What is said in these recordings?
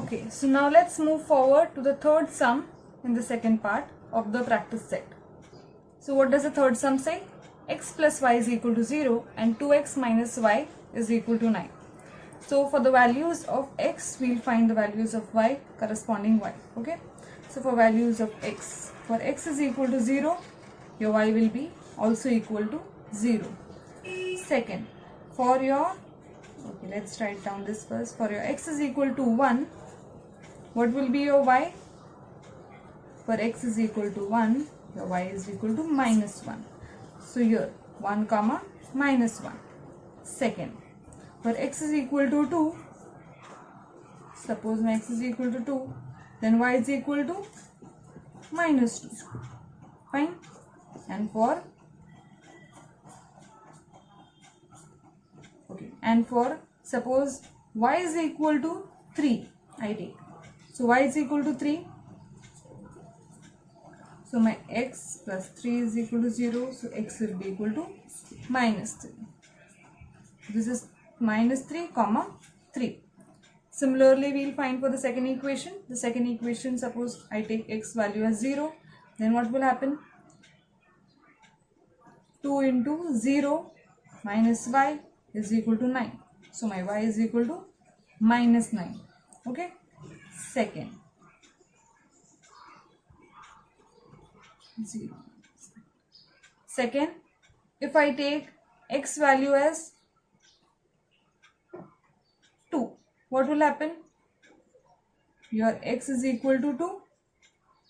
Okay, so now let's move forward to the third sum in the second part of the practice set. So what does the third sum say? X plus y is equal to 0 and 2x minus y is equal to 9. So for the values of x, we'll find the values of y corresponding y. Okay. So for values of x, for x is equal to 0, your y will be also equal to 0. Second, for your, okay, let's write down this first. For your x is equal to 1, what will be your y? For x is equal to 1, your y is equal to minus 1. So here 1 comma minus 1. Second, for x is equal to 2, suppose my x is equal to 2, then y is equal to minus 2. Fine. And for suppose y is equal to 3, I take. So y is equal to 3. So my x plus 3 is equal to 0. So x will be equal to minus 3. This is minus 3 comma 3. Similarly, we will find for the second equation. The second equation, suppose I take x value as 0. Then what will happen? 2 into 0 minus y is equal to 9. So my y is equal to minus 9. Okay. Second, 0. Second, if I take x value as 2, what will happen? Your x is equal to 2.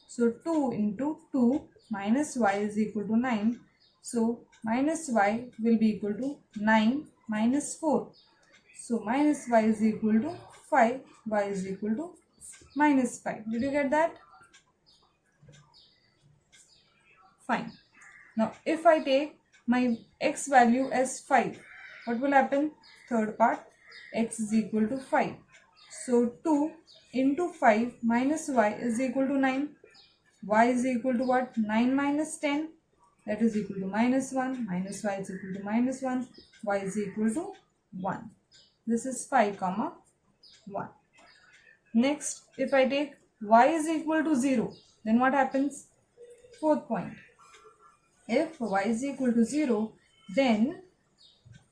So 2 into 2 minus y is equal to 9. So minus y will be equal to 9 minus 4. So minus y is equal to 5. Y is equal to minus 5. Did you get that? Fine. Now if I take my x value as 5, what will happen? Third part, x is equal to 5. So 2 into 5 minus y is equal to 9. Y is equal to what? 9 minus 10. That is equal to minus 1. Minus y is equal to minus 1. Y is equal to 1. This is 5 comma 1. Next, if I take y is equal to 0, then what happens? Fourth point. If y is equal to 0, then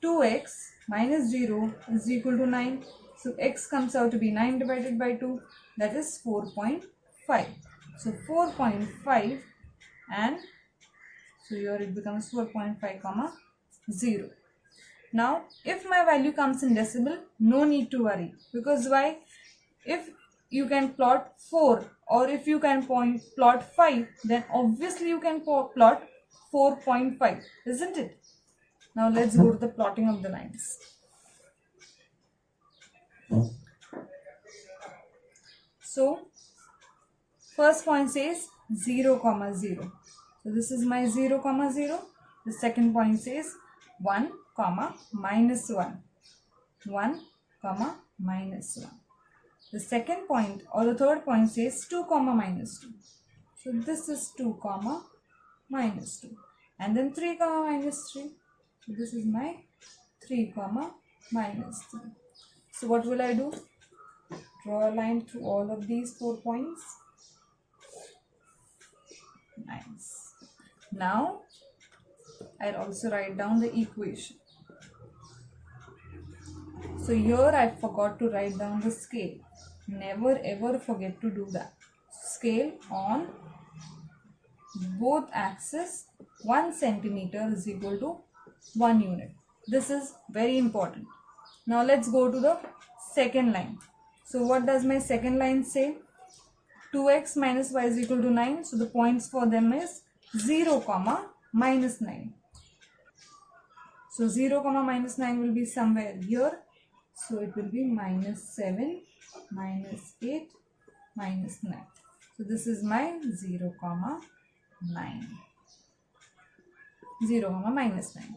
2x minus 0 is equal to 9. So x comes out to be 9 divided by 2. That is 4.5. So 4.5, and so here it becomes 4.5 comma 0. Now if my value comes in decimal, no need to worry, because why? If you can plot 4 or if you can plot 5, then obviously you can plot 4.5, isn't it? Now let's go to the plotting of the lines. So first point says 0 comma 0. So this is my 0 comma 0. The second point says 1 comma minus 1. 1 comma minus 1. The second point or the third point says 2 comma minus 2. So this is 2 comma minus 2. And then 3 comma minus 3. So this is my 3 comma minus 3. So what will I do? Draw a line through all of these 4 points. Nice. Now I'll also write down the equation. So here I forgot to write down the scale. Never ever forget to do that. Scale on both axes, 1 centimeter is equal to 1 unit. This is very important. Now let's go to the second line. So what does my second line say? 2x minus y is equal to 9. So the points for them is 0 comma minus 9. So 0 comma minus 9 will be somewhere here. So it will be minus 7, minus 8, minus 9. So this is my 0 comma 9. 0 comma minus 9.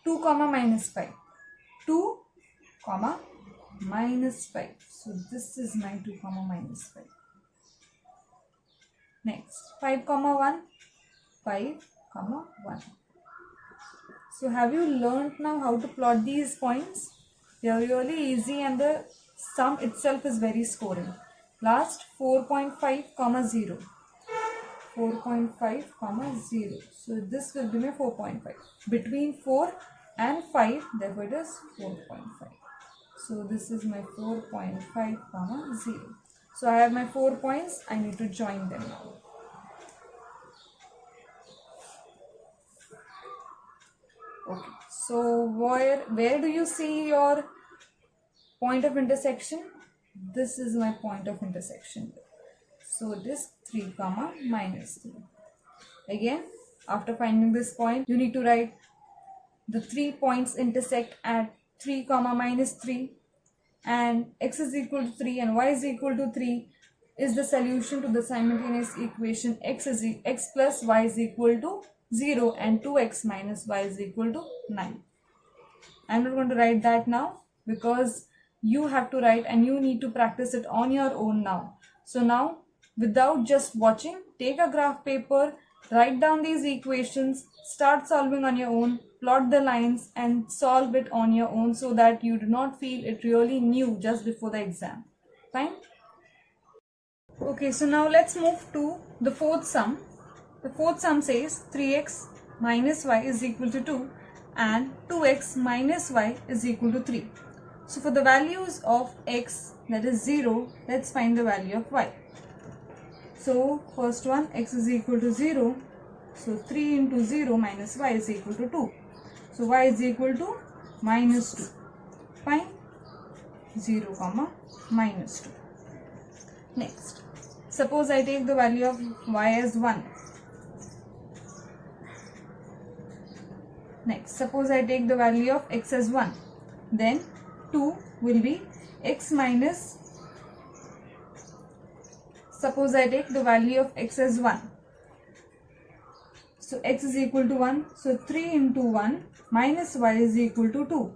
2 comma minus 5. 2 comma minus 5. So this is my 2 comma minus 5. Next, 5 comma 1. 5 comma 1. So have you learned now how to plot these points? They are really easy and the sum itself is very scoring. Last 4.5 comma 0. 4.5 comma 0. So this will be my 4.5. Between 4 and 5, therefore it is 4.5. So this is my 4.5 comma 0. So I have my 4 points. I need to join them now. Okay. So where do you see your point of intersection? This is my point of intersection. So it is 3 comma minus 3. Again, after finding this point, you need to write the 3 points intersect at 3 comma minus 3, and x is equal to 3 and y is equal to 3 is the solution to the simultaneous equation x plus y is equal to 0 and 2x minus y is equal to 9. I'm not going to write that now because you have to write and you need to practice it on your own now. So now, without just watching, take a graph paper, write down these equations, start solving on your own, plot the lines and solve it on your own so that you do not feel it really new just before the exam. Fine? Okay, so now let's move to the fourth sum. The fourth sum says 3x minus y is equal to 2 and 2x minus y is equal to 3. So for the values of x, that is 0, let's find the value of y. So first one, x is equal to 0. So 3 into 0 minus y is equal to 2. So y is equal to minus 2. Fine? 0 comma minus 2. Next, suppose I take the value of y as 1. Next, suppose I take the value of x as 1. Then 2 will be x minus, suppose I take the value of x as 1. So x is equal to 1. So 3 into 1 minus y is equal to 2.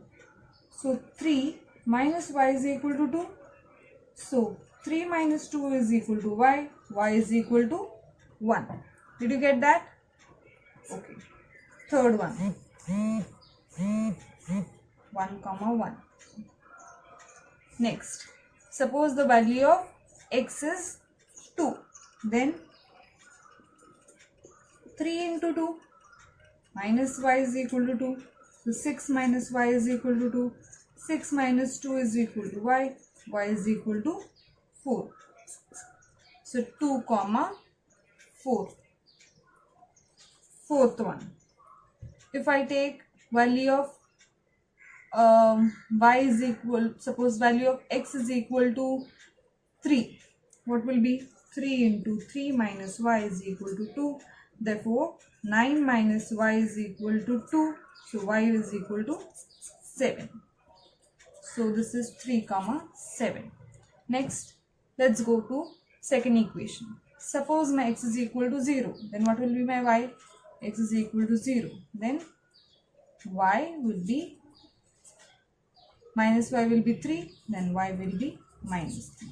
So 3 minus y is equal to 2. So 3 minus 2 is equal to y. Y is equal to 1. Did you get that? Okay. Third one. 1 comma 1. Next, suppose the value of x is 2. Then 3 into 2 minus y is equal to 2. So 6 minus y is equal to 2. 6 minus 2 is equal to y. Y is equal to 4. So 2 comma 4. Fourth one. If I take value of y is equal, suppose value of x is equal to 3. What will be? 3 into 3 minus y is equal to 2. Therefore, 9 minus y is equal to 2. So y is equal to 7. So this is 3 comma 7. Next, let's go to second equation. Suppose my x is equal to 0. Then what will be my y? X is equal to 0. Then y will be minus y will be 3. Then y will be minus 3.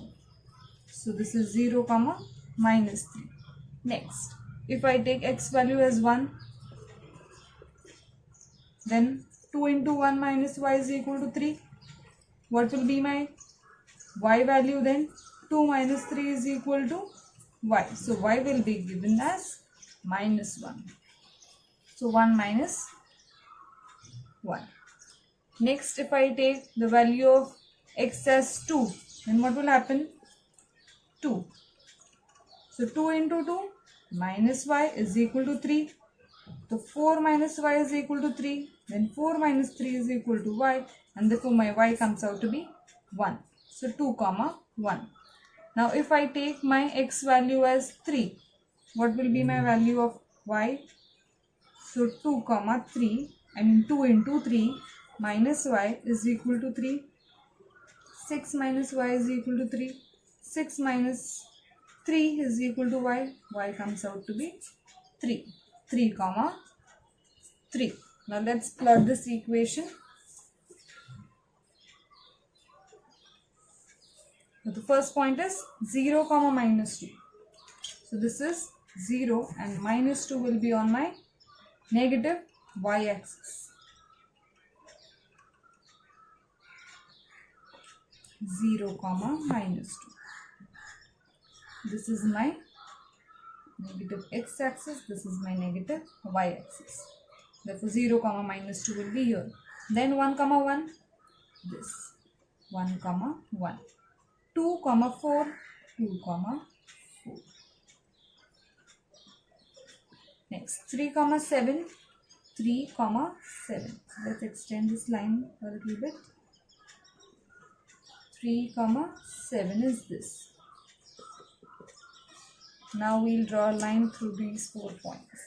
So this is 0 comma minus 3. Next, if I take x value as 1, then 2 into 1 minus y is equal to 3. What will be my y value then? 2 minus 3 is equal to y. So y will be given as minus 1. So 1 minus 1. Next, if I take the value of x as 2, then what will happen? 2. So 2 into 2 minus y is equal to 3. So 4 minus y is equal to 3. Then 4 minus 3 is equal to y. And therefore my y comes out to be 1. So 2 comma 1. Now if I take my x value as 3, what will be my value of y? So 2 comma 3, I mean 2 into 3 minus y is equal to 3. 6 minus y is equal to 3. 6 minus 3 is equal to y. Y comes out to be 3. 3 comma 3. Now let's plot this equation. So the first point is 0 comma minus 2. So this is 0 and minus 2 will be on my negative y-axis. 0 comma minus 2. This is my negative x-axis, this is my negative y-axis. Therefore 0 comma minus 2 will be here. Then 1 comma 1, this 1 comma 1. 2 comma 4, 2 comma 4. Next 3 comma 7, 3 comma 7. Let's extend this line a little bit. 3 comma 7 is this. Now we'll draw a line through these 4 points.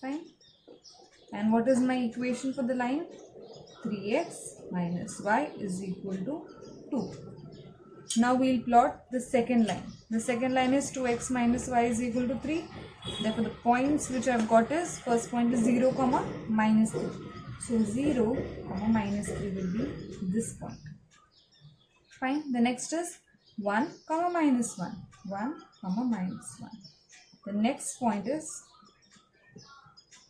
Fine. And what is my equation for the line? 3x minus y is equal to 2. Now we'll plot the second line. The second line is 2x minus y is equal to 3. Therefore the points which I've got is, first point is 0 comma minus 3. So 0 comma minus 3 will be this point. Fine. The next is 1 comma minus 1. 1 comma minus 1. The next point is,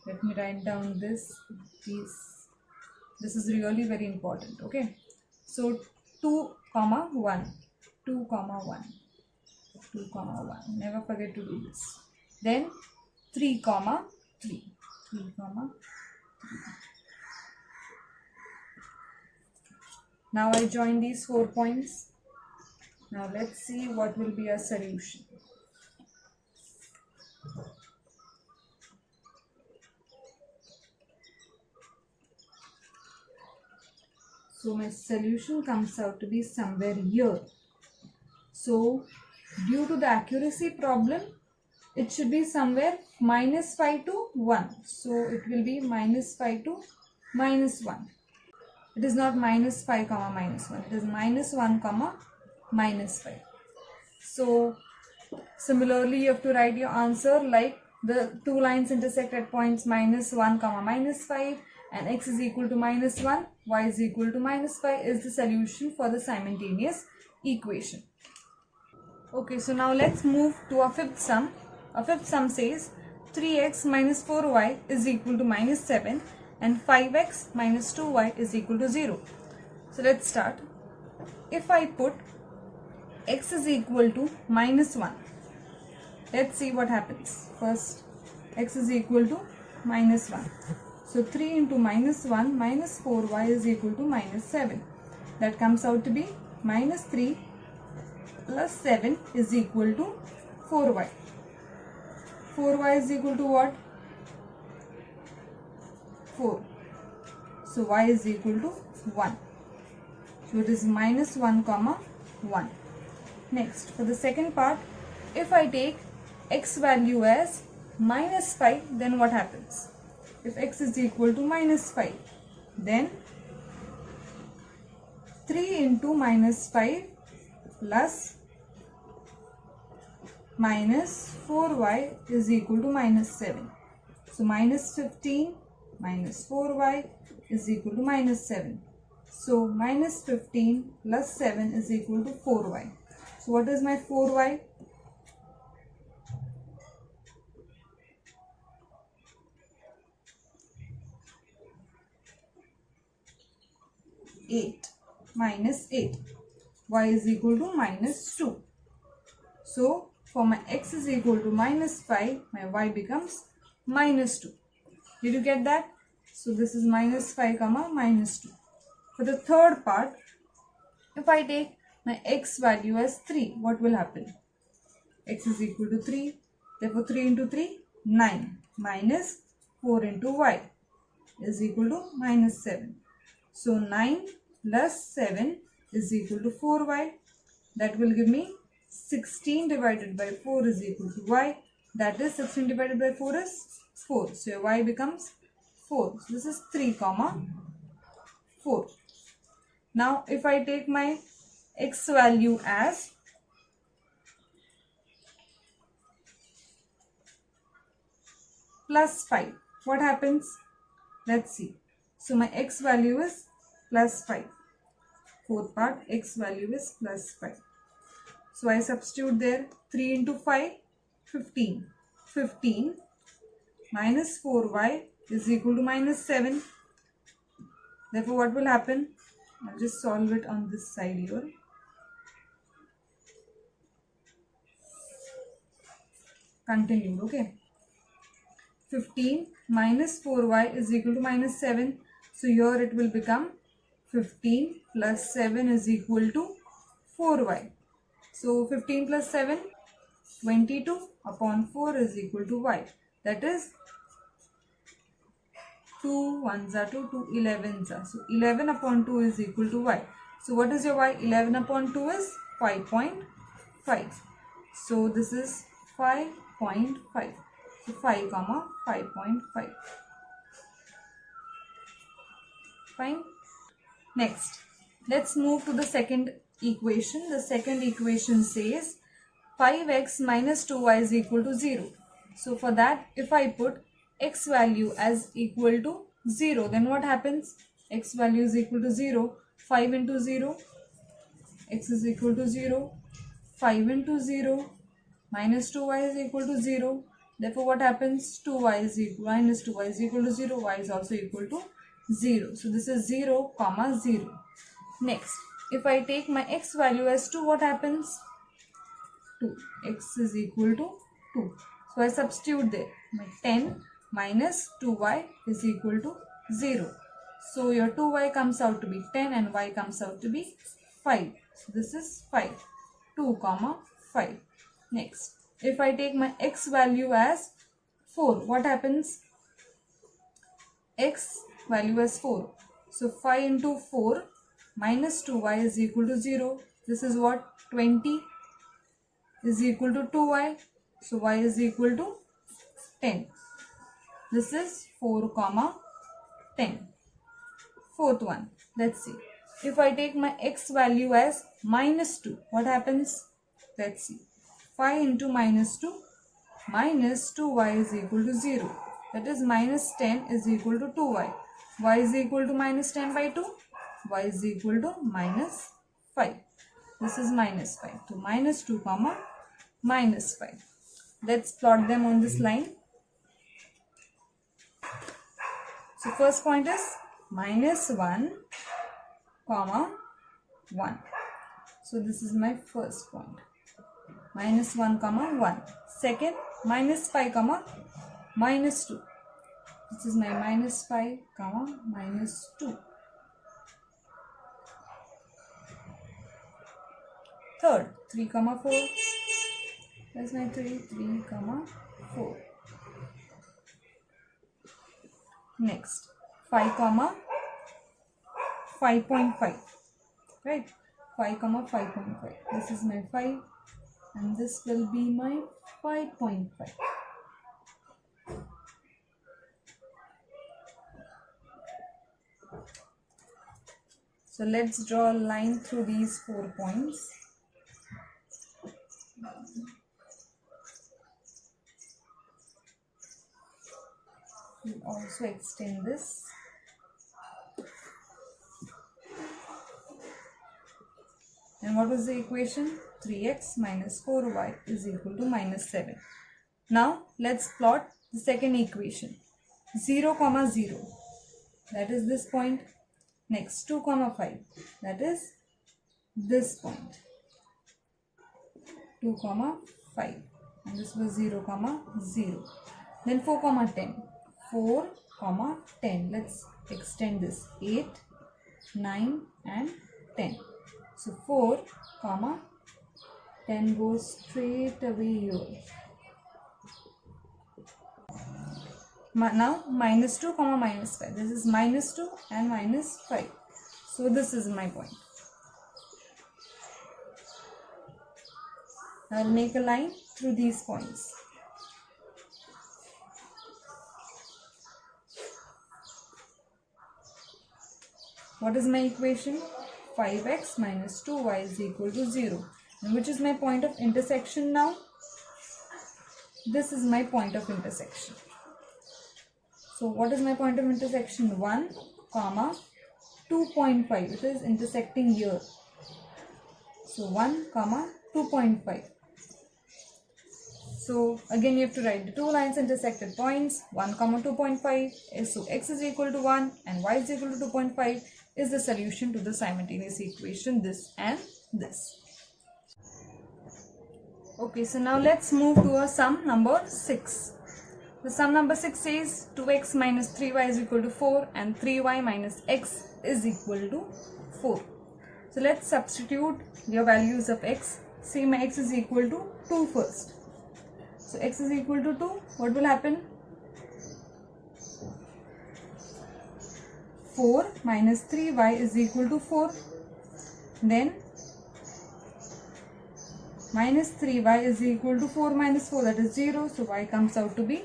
let me write down this. This is really very important. Okay. So 2 comma 1. 2 comma 1. 2 comma 1. Never forget to do this. Then 3 comma 3. 3 comma 3. Now I join these 4 points. Now let's see what will be our solution. So my solution comes out to be somewhere here. So due to the accuracy problem, it should be somewhere minus 5 to 1. So it will be minus 5 to minus 1. It is not minus 5 comma minus 1. It is minus 1 comma minus 5. So similarly, you have to write your answer like the two lines intersect at points minus 1 comma minus 5 and x is equal to minus 1, y is equal to minus 5 is the solution for the simultaneous equation. Okay, so now let's move to our fifth sum. Our fifth sum says 3x minus 4y is equal to minus 7 and 5x minus 2y is equal to 0. So let's start. If I put x is equal to minus 1, let's see what happens. First, x is equal to minus 1. So 3 into minus 1 minus 4y is equal to minus 7. That comes out to be minus 3 plus 7 is equal to 4y. 4y is equal to what? 4. So y is equal to 1. So it is minus 1 comma 1. Next, for the second part, if I take x value as minus 5, then what happens? If x is equal to minus 5, then 3 into minus 5 plus minus 4y is equal to minus 7. So minus 15 minus 4y is equal to minus 7. So minus 15 plus 7 is equal to 4y. So what is my 4y? 8 minus 8. Y is equal to minus 2. So for my x is equal to minus 5, my y becomes minus 2. Did you get that? So this is minus 5 comma minus 2. For the third part, if I take my x value as 3, what will happen? X is equal to 3. Therefore 3 into 3, 9 minus 4 into y is equal to minus 7. So 9 plus 7 is equal to 4y. That will give me 16 divided by 4 is equal to y. That is 16 divided by 4 is 4. So your y becomes 4. So this is 3 comma 4. Now if I take my x value as plus 5, what happens? Let's see. So my x value is plus 5. Fourth part, x value is plus 5. So I substitute there 3 into 5, 15. 15 minus 4y is equal to minus 7. Therefore, what will happen? I'll just solve it on this side here. Continued, okay. 15 minus 4y is equal to minus 7. So here it will become 15 plus 7 is equal to 4y. So 15 plus 7, 22 upon 4 is equal to y. That is 2 1s are 2, 2 11s are. So 11 upon 2 is equal to y. So what is your y? 11 upon 2 is 5.5. So this is 5.5. So 5 comma 5.5. Fine. Next, let's move to the second equation. The second equation says 5x minus 2y is equal to 0. So for that, if I put x value as equal to 0, then what happens? X value is equal to 0. 5 into 0, x is equal to 0. 5 into 0, minus 2y is equal to 0. Therefore, what happens? 2y is equal, minus 2y is equal to 0. Y is also equal to 0. So this is 0 comma 0. Next, if I take my x value as 2, what happens? 2. X is equal to 2. So I substitute there. My 10 minus 2y is equal to 0. So your 2y comes out to be 10 and y comes out to be 5. So this is 5. 2 comma 5. Next, if I take my x value as 4, what happens? X value as 4. So 5 into 4 minus 2y is equal to 0. This is what? 20 is equal to 2y. So y is equal to 10. This is 4 comma 10. Fourth one. Let's see. If I take my x value as minus 2, what happens? Let's see. 5 into minus 2, minus 2y is equal to 0. That is minus 10 is equal to 2y. Y is equal to minus 10 by 2. Y is equal to minus 5. This is minus 5. So minus 2 comma minus 5. Let's plot them on this line. So first point is minus 1 comma 1. So this is my first point. Minus 1 comma 1. Second, minus 5 comma minus 2. This is my minus 5 comma minus 2. Third, 3 comma 4. That's my 3 comma 4. Next, 5 comma 5.5. Right? 5 comma 5.5. This is my 5 and this will be my 5.5. So let's draw a line through these 4 points. We'll also extend this. And what was the equation? 3x minus 4y is equal to minus 7. Now let's plot the second equation. 0 comma 0. That is this point. Next 2 comma 5. That is this point. 2 comma 5. And this was 0 comma 0. Then 4 comma 10. 4 comma 10. Let's extend this. 8, 9 and 10. So 4 comma 10 goes straight away here. Now minus 2 comma minus 5. This is minus 2 and minus 5. So this is my point. I will make a line through these points. What is my equation? 5x minus 2y is equal to 0. And which is my point of intersection now? This is my point of intersection. So what is my point of intersection? 1 comma 2.5. It is intersecting here. So 1 comma 2.5. So again you have to write the two lines intersected points 1 comma 2.5. So x is equal to 1 and y is equal to 2.5 is the solution to the simultaneous equation, this and this. Okay, so now let's move to a sum number 6. The sum number 6 says 2x minus 3y is equal to 4 and 3y minus x is equal to 4. So let's substitute your values of x. Say my x is equal to 2 first. So x is equal to 2. What will happen? 4 minus 3y is equal to 4. Then minus 3y is equal to 4 minus 4, that is 0. So y comes out to be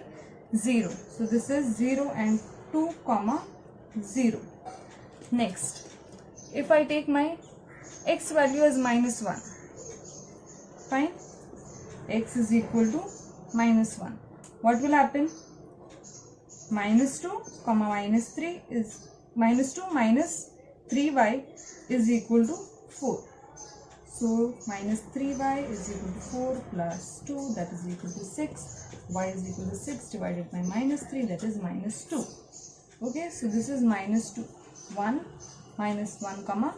0. So this is 0 and 2 comma 0. Next, if I take my x value as minus 1, fine, x is equal to minus 1. What will happen? Minus 2 comma minus 3 is minus 2 minus 3y is equal to 4. So minus 3y is equal to 4 plus 2, that is equal to 6. Y is equal to 6 divided by minus 3, that is minus 2. Okay, so this is minus 2. 1 minus 1 comma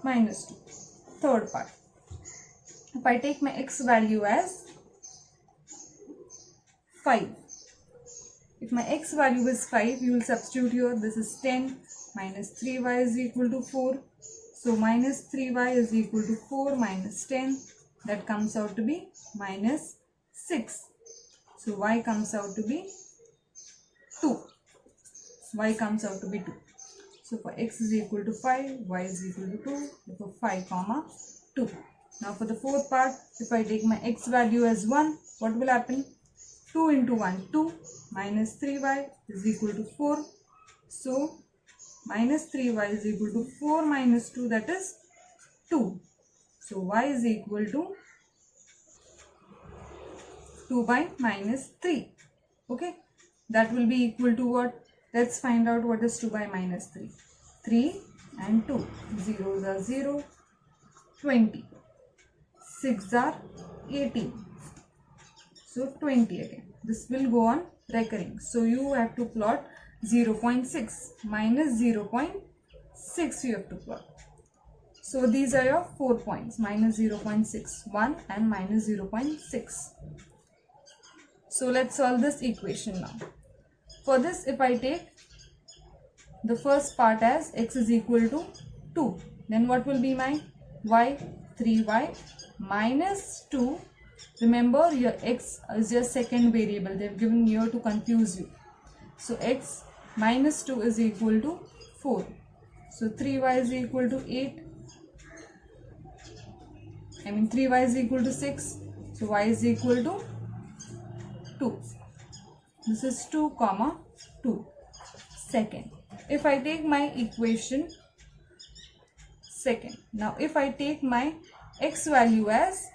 minus 2. Third part. If I take my x value as 5. If my x value is 5, you will substitute here. This is 10 minus 3y is equal to 4. So minus 3y is equal to 4 minus 10. That comes out to be minus 6. So y comes out to be 2. Y comes out to be 2. So for x is equal to 5, y is equal to 2. Therefore 5 comma 2. Now for the fourth part, if I take my x value as 1, what will happen? 2 into 1, 2 minus 3y is equal to 4. So minus 3y is equal to 4 minus 2, that is 2. So y is equal to 2 by minus 3. Okay, that will be equal to what? Let's find out what is 2 by minus 3. 3 and 2. Zeros are 0, 20. 6 are 18. So 20 again. This will go on recurring. So you have to plot 0.6 minus 0.6 you have to plot. So these are your 4 points, minus 0.6, 1 and minus 0.6. So let's solve this equation now. For this, if I take the first part as x is equal to 2, then what will be my y? 3y minus 2. Remember, your x is your second variable. They have given here to confuse you. So x minus 2 is equal to 4. So 3y is equal to 8. 3y is equal to 6. So y is equal to 2. This is 2 comma 2. Second. If I take my equation second. Now if I take my x value as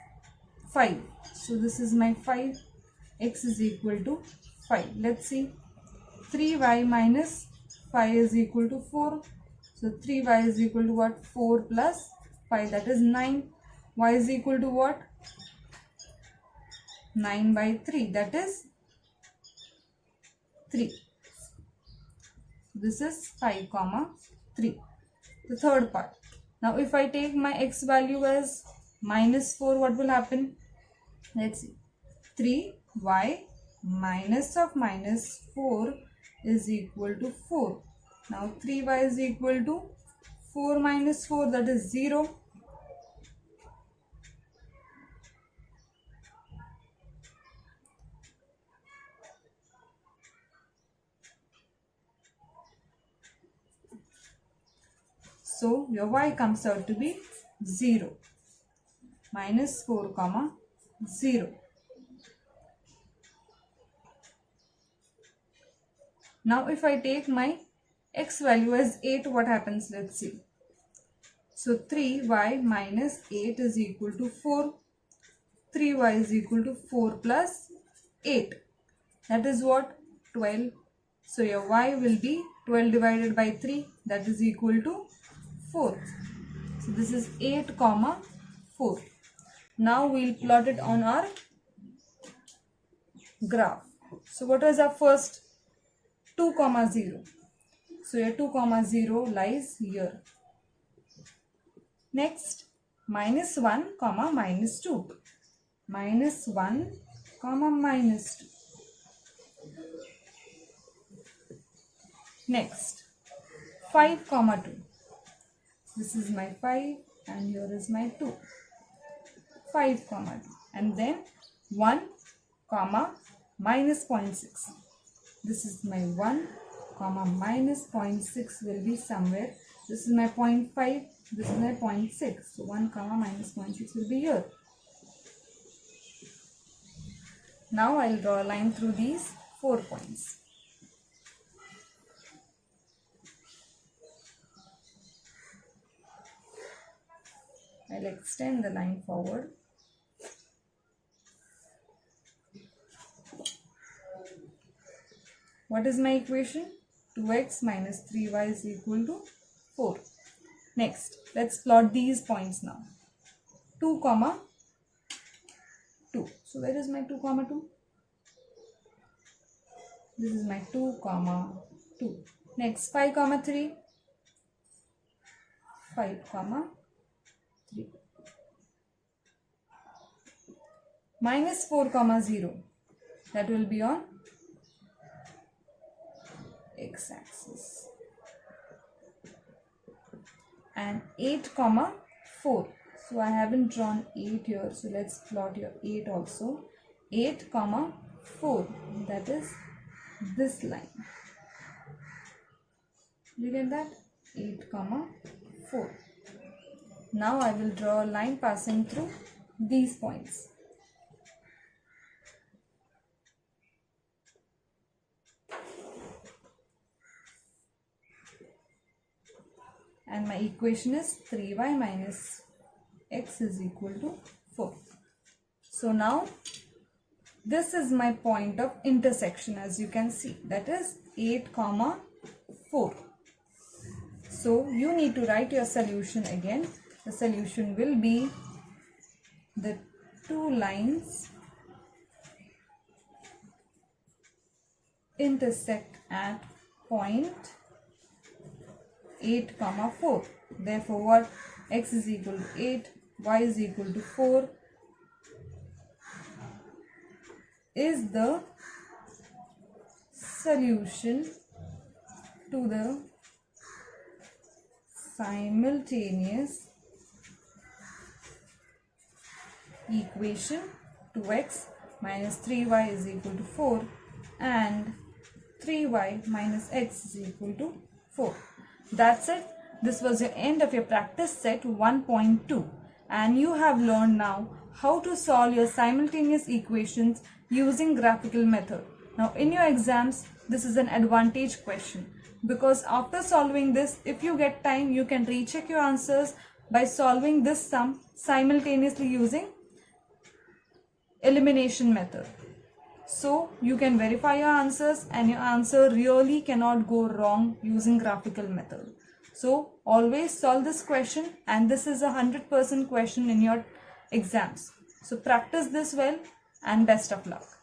5. So this is my 5. X is equal to 5. Let's see. 3y minus 5 is equal to 4. So 3y is equal to what? 4 plus 5, that is 9. Y is equal to what? 9 by 3, that is 3. This is 5 comma 3. The third part. Now if I take my x value as minus 4, what will happen? Let's see. 3y minus of minus 4 is equal to 4. Now 3y is equal to 4 minus 4, that is 0. So your y comes out to be 0. Minus 4 comma 0. Now if I take my x value as 8, what happens? Let's see. So 3y minus 8 is equal to 4. 3y is equal to 4 plus 8. That is what? 12. So your y will be 12 divided by 3. That is equal to 4. So this is 8 comma 4. Now we'll plot it on our graph. So what was our first? 2, 0. So your 2, 0 lies here. Next, -1, -2. -1, -2. Next, 5, 2. This is my 5 and here is my 2. 5, 2. And then 1, -0.6. This is my 1, -0.6 will be somewhere. This is my 0.5. This is my 0.6. So 1, -0.6 will be here. Now I'll draw a line through these 4 points. I'll extend the line forward. What is my equation? 2x minus 3y is equal to 4. Next, let's plot these points now. 2, 2. So where is my 2, 2? This is my 2, 2. Next, 5, 3. 5, 3. -4, 0. That will be on x-axis. And 8, 4. So I haven't drawn 8 here. So let's plot here 8 also. 8, 4. That is this line. You get that? 8, 4. Now I will draw a line passing through these points. And my equation is 3y minus x is equal to 4. So now this is my point of intersection, as you can see, that is 8, 4. So you need to write your solution again. The solution will be the two lines intersect at point 8, 4. Therefore, what? X is equal to 8, y is equal to 4 is the solution to the simultaneous equation 2x minus 3y is equal to 4 and 3y minus x is equal to 4. That's it. This was your end of your practice set 1.2 and you have learned now how to solve your simultaneous equations using graphical method. Now in your exams, this is an advantage question because after solving this, if you get time, you can recheck your answers by solving this sum simultaneously using elimination method. So you can verify your answers and your answer really cannot go wrong using graphical method. So always solve this question and this is a 100% question in your exams. So practice this well and best of luck.